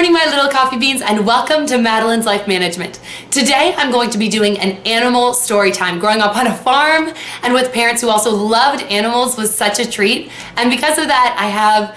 morning, my little coffee beans, and welcome to Madeline's Life Management. Today, I'm going to be doing an animal story time. Growing up on a farm and with parents who also loved animals was such a treat. And because of that, I have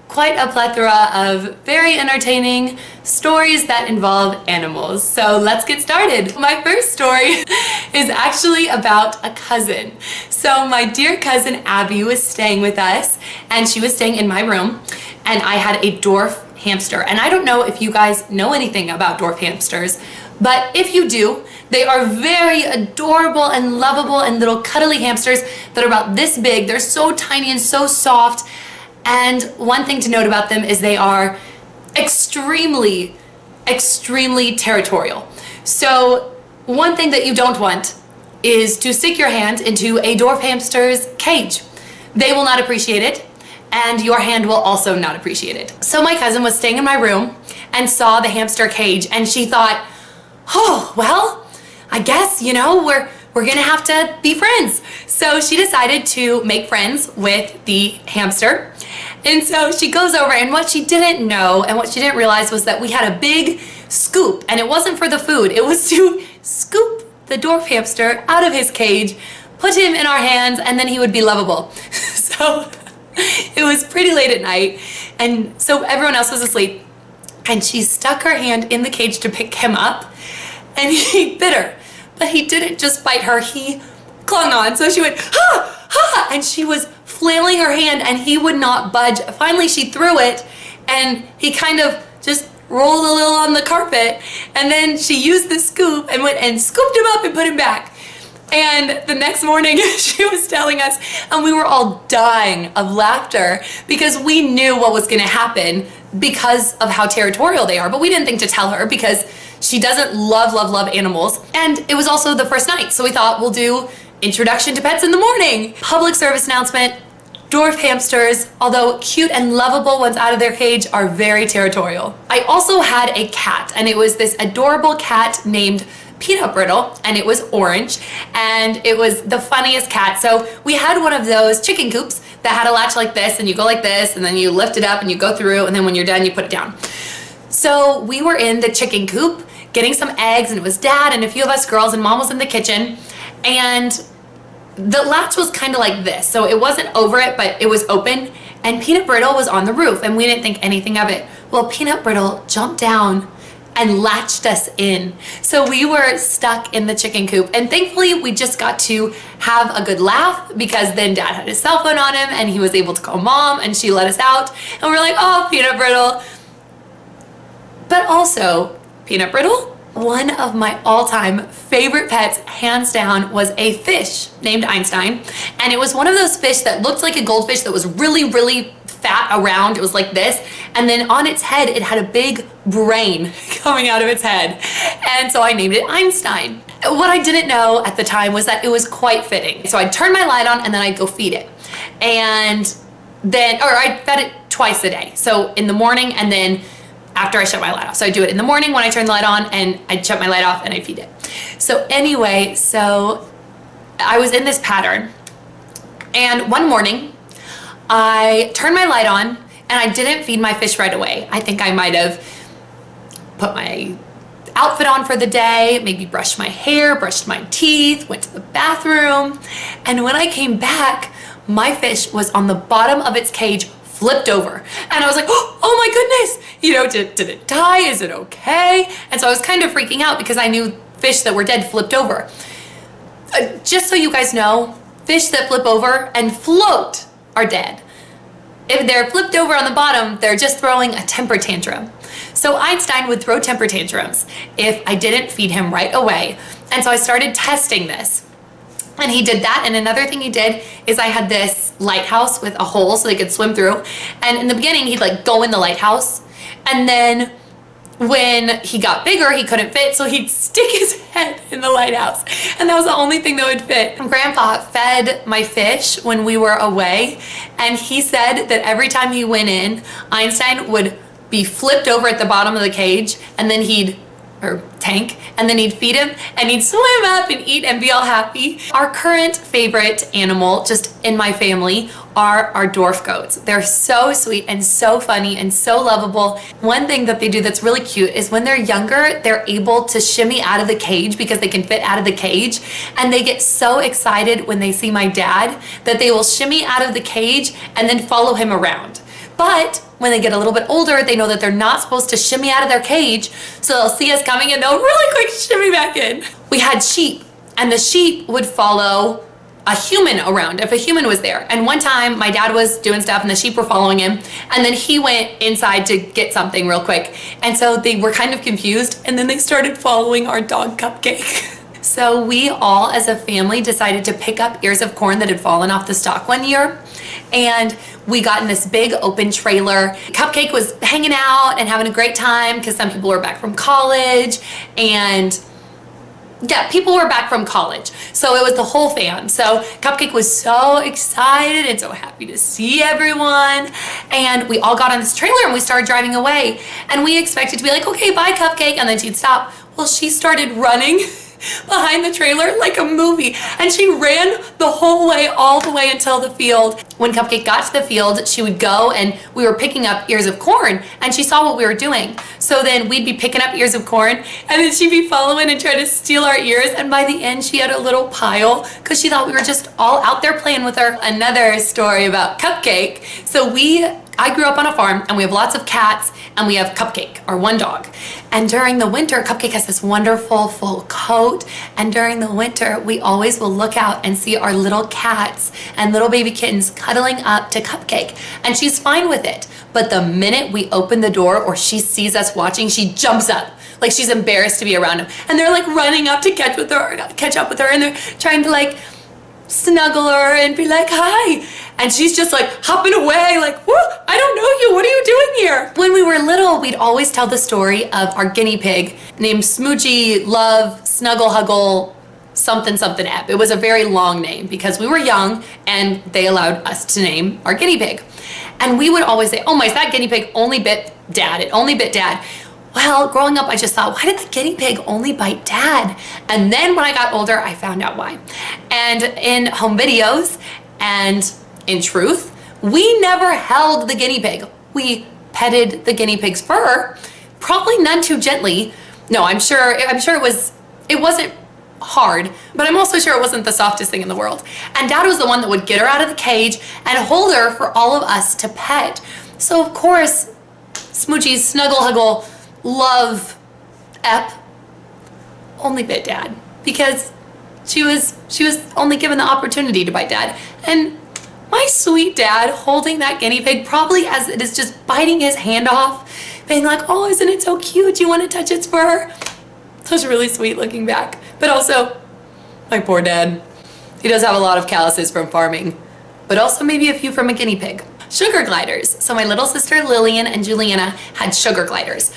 quite a plethora of very entertaining stories that involve animals. So let's get started. My first story is actually about a cousin. So my dear cousin Abby was staying with us, and she was staying in my room, and I had a dwarf hamster. And I don't know if you guys know anything about dwarf hamsters, but if you do, they are very adorable and lovable and little cuddly hamsters that are about this big. They're so tiny and so soft. And one thing to note about them is they are extremely territorial. So one thing that you don't want is to stick your hand into a dwarf hamster's cage. They will not appreciate it, and your hand will also not appreciate it. So my cousin was staying in my room and saw the hamster cage, and she thought, oh, well, I guess, you know, we're gonna have to be friends. So she decided to make friends with the hamster. And so she goes over, and what she didn't know and what she didn't realize was that we had a big scoop, and it wasn't for the food. It was to scoop the dwarf hamster out of his cage, put him in our hands, and then he would be lovable. So it was pretty late at night, and so everyone else was asleep, and she stuck her hand in the cage to pick him up, and he bit her. But he didn't just bite her, he clung on. So she went, ha, ha, and she was flailing her hand, and he would not budge. Finally, she threw it, and he kind of just rolled a little on the carpet, and then she used the scoop and went and scooped him up and put him back. And the next morning, she was telling us, and we were all dying of laughter because we knew what was gonna happen because of how territorial they are, but we didn't think to tell her because she doesn't love animals. And it was also the first night, so we thought we'll do introduction to pets in the morning. Public service announcement, dwarf hamsters, although cute and lovable once out of their cage, are very territorial. I also had a cat, and it was this adorable cat named Peanut Brittle, and it was orange, and it was the funniest cat. So we had one of those chicken coops that had a latch like this, and you go like this, and then you lift it up and you go through, and then when you're done, you put it down. So we were in the chicken coop getting some eggs, and it was Dad and a few of us girls, and Mom was in the kitchen, and the latch was kind of like this. So it wasn't over it, but it was open, and Peanut Brittle was on the roof, and we didn't think anything of it. Well, Peanut Brittle jumped down and latched us in. So we were stuck in the chicken coop, and thankfully we just got to have a good laugh because then Dad had his cell phone on him and he was able to call Mom, and she let us out, and we're like, oh, Peanut Brittle. But also, Peanut Brittle, one of my all-time favorite pets, hands down, was a fish named Einstein. And it was one of those fish that looked like a goldfish that was really fat around. It was like this, and then on its head it had a big brain coming out of its head, and so I named it Einstein. What I didn't know at the time was that it was quite fitting. So I'd turn my light on and then I'd go feed it, and then, or I fed it twice a day, so in the morning and then after I shut my light off. So I do it in the morning when I turn the light on, and I'd shut my light off and I feed it. So anyway, so I was in this pattern, and one morning I turned my light on and I didn't feed my fish right away. I think I might have put my outfit on for the day, maybe brushed my hair, brushed my teeth, went to the bathroom, and when I came back, my fish was on the bottom of its cage, flipped over. And I was like, oh my goodness, you know, did it die? Is it okay? And so I was kind of freaking out because I knew fish that were dead flipped over. Just so you guys know, fish that flip over and float are dead. If they're flipped over on the bottom, they're just throwing a temper tantrum. So Einstein would throw temper tantrums if I didn't feed him right away. And so I started testing this. And he did that, and another thing he did is I had this lighthouse with a hole so they could swim through. And in the beginning, he'd like go in the lighthouse, and then when he got bigger, he couldn't fit, so he'd stick his head in the lighthouse, and that was the only thing that would fit. Grandpa fed my fish when we were away, and he said that every time he went in, Einstein would be flipped over at the bottom of the cage, and then or tank, and then he'd feed him, and he'd swim up and eat and be all happy. Our current favorite animal, just in my family, are our dwarf goats. They're so sweet and so funny and so lovable. One thing that they do that's really cute is when they're younger, they're able to shimmy out of the cage because they can fit out of the cage, and they get so excited when they see my dad that they will shimmy out of the cage and then follow him around. But when they get a little bit older, they know that they're not supposed to shimmy out of their cage, so they'll see us coming and they'll really quick shimmy back in. We had sheep, and the sheep would follow a human around if a human was there. And one time my dad was doing stuff and the sheep were following him, and then he went inside to get something real quick. And so they were kind of confused, and then they started following our dog Cupcake. So we all as a family decided to pick up ears of corn that had fallen off the stalk one year, and we got in this big open trailer. Cupcake was hanging out and having a great time because some people were back from college, and yeah, people were back from college. So it was the whole fam. So Cupcake was so excited and so happy to see everyone. And we all got on this trailer and we started driving away. And we expected to be like, okay, bye Cupcake. And then she'd stop. Well, she started running behind the trailer like a movie, and she ran the whole way, all the way until the field. When Cupcake got to the field, she would go, and we were picking up ears of corn, and she saw what we were doing. So then we'd be picking up ears of corn, and then she'd be following and trying to steal our ears, and by the end she had a little pile because she thought we were just all out there playing with her. Another story about Cupcake. So I grew up on a farm, and we have lots of cats, and we have Cupcake, our one dog. And during the winter, Cupcake has this wonderful full coat, and during the winter, we always will look out and see our little cats and little baby kittens cuddling up to Cupcake, and she's fine with it. But the minute we open the door or she sees us watching, she jumps up like she's embarrassed to be around him, and they're like running up to catch up with her, and they're trying to like snuggle her and be like, hi. And she's just like hopping away like, whoa, I don't know you, what are you doing here? When we were little, we'd always tell the story of our guinea pig named Smoochie Love Snuggle Huggle something something Ep. It was a very long name because we were young and they allowed us to name our guinea pig. And we would always say, oh my, that guinea pig only bit dad, it only bit dad. Well, growing up, I just thought, why did the guinea pig only bite dad? And then when I got older, I found out why. And in home videos and in truth, we never held the guinea pig. We petted the guinea pig's fur, probably none too gently. No, I'm sure it wasn't hard, but I'm also sure it wasn't the softest thing in the world. And dad was the one that would get her out of the cage and hold her for all of us to pet. So of course, Smoochie's Snuggle Huggle Love Ep only bit dad because she was only given the opportunity to bite dad. And my sweet dad holding that guinea pig, probably as it is just biting his hand off, being like, oh, isn't it so cute? Do you want to touch its fur? Such really sweet looking back. But also, my poor dad. He does have a lot of calluses from farming, but also maybe a few from a guinea pig. Sugar gliders. So my little sister Lillian and Juliana had sugar gliders.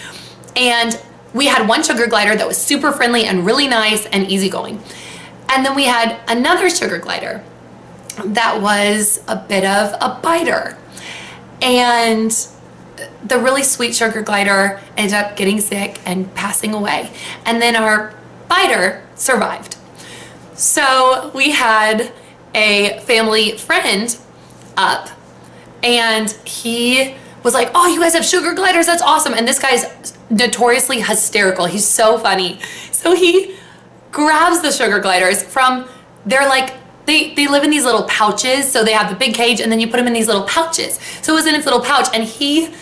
And we had one sugar glider that was super friendly and really nice and easygoing. And then we had another sugar glider that was a bit of a biter. And the really sweet sugar glider ended up getting sick and passing away. And then our biter survived. So we had a family friend up, and he was like, oh, you guys have sugar gliders, that's awesome. And this guy's notoriously hysterical. He's so funny. So he grabs the sugar gliders from, they're like, they live in these little pouches. So they have the big cage and then you put them in these little pouches. So it was in its little pouch, and he,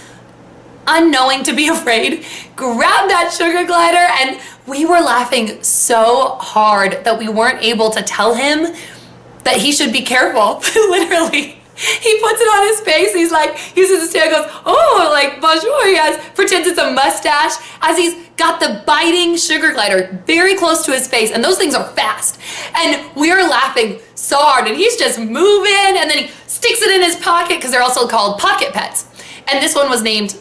unknowing to be afraid, grabbed that sugar glider, and we were laughing so hard that we weren't able to tell him that he should be careful. Literally. He puts it on his face. He's like, he uses his tail, goes, oh, like, bonjour. He pretends it's a mustache as he's got the biting sugar glider very close to his face. And those things are fast. And we're laughing so hard. And he's just moving. And then he sticks it in his pocket because they're also called pocket pets. And this one was named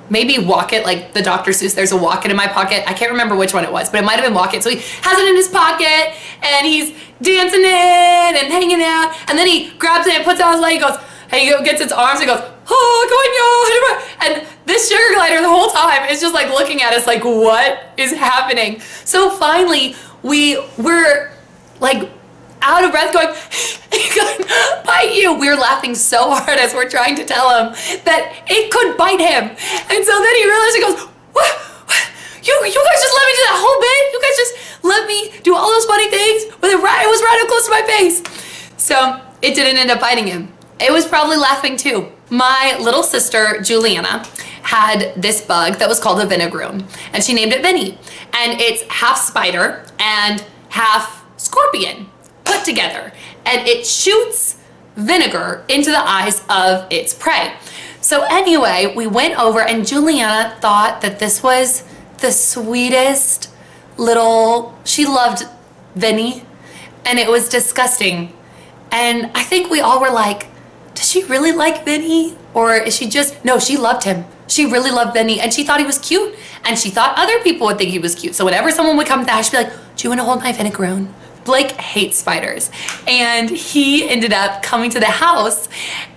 maybe Walk-It, like the Dr. Seuss, there's a Walk-It in my pocket. I can't remember which one it was, but it might have been Walk-It. So he has it in his pocket, and he's dancing it and hanging out, and then he grabs it and puts it on his leg, he goes, and he gets its arms and goes, oh, and this sugar glider the whole time is just like looking at us like, what is happening? So finally, we're like out of breath going, it could bite you. We're laughing so hard as we're trying to tell him that it could bite him. And so then he realized, he goes, what? You guys just let me do that whole bit? You guys just let me do all those funny things? But it was right up close to my face. So it didn't end up biting him. It was probably laughing too. My little sister, Juliana, had this bug that was called a vinegaroon, and she named it Vinny. And it's half spider and half scorpion put together. And it shoots vinegar into the eyes of its prey. So anyway, we went over and Juliana thought that this was the sweetest little, she loved Vinny, and it was disgusting. And I think we all were like, does she really like Vinny? Or is she just, no, she loved him. She really loved Vinny, and she thought he was cute, and she thought other people would think he was cute. So whenever someone would come to the house, she'd be like, do you want to hold my vinegaroon? Blake hates spiders, and he ended up coming to the house,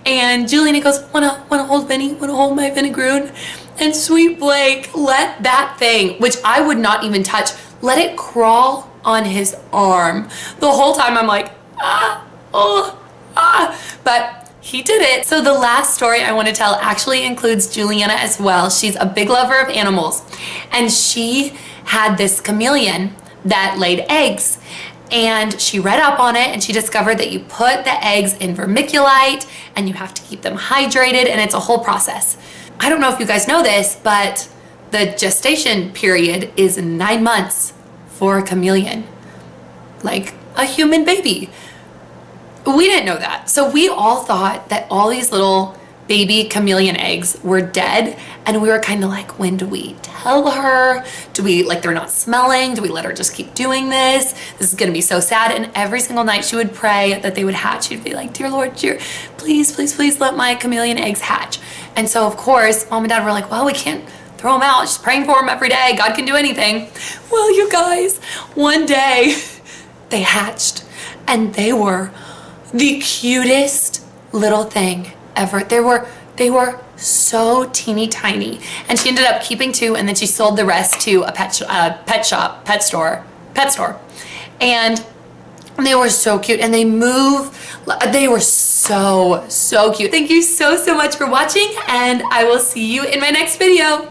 and Juliana goes, wanna hold Vinny? Wanna hold my vinegaroon? And sweet Blake let that thing, which I would not even touch, let it crawl on his arm. The whole time I'm like, but he did it. So the last story I want to tell actually includes Juliana as well. She's a big lover of animals, and she had this chameleon that laid eggs, and she read up on it, and she discovered that you put the eggs in vermiculite and you have to keep them hydrated, and it's a whole process. I don't know if you guys know this, but the gestation period is 9 months for a chameleon, like a human baby. We didn't know that. So we all thought that all these little baby chameleon eggs were dead, and we were kind of like, when do we tell her? Do we, like, they're not smelling? Do we let her just keep doing this? This is gonna be so sad. And every single night she would pray that they would hatch. She'd be like, dear Lord, please, please, please let my chameleon eggs hatch. And so of course, mom and dad were like, well, we can't throw them out. Just praying for them every day. God can do anything. Well, you guys, one day they hatched, and they were the cutest little thing ever. They were so teeny tiny, and she ended up keeping 2, and then she sold the rest to a pet store, and they were so cute, and they were so cute. Thank you so much for watching, and I will see you in my next video.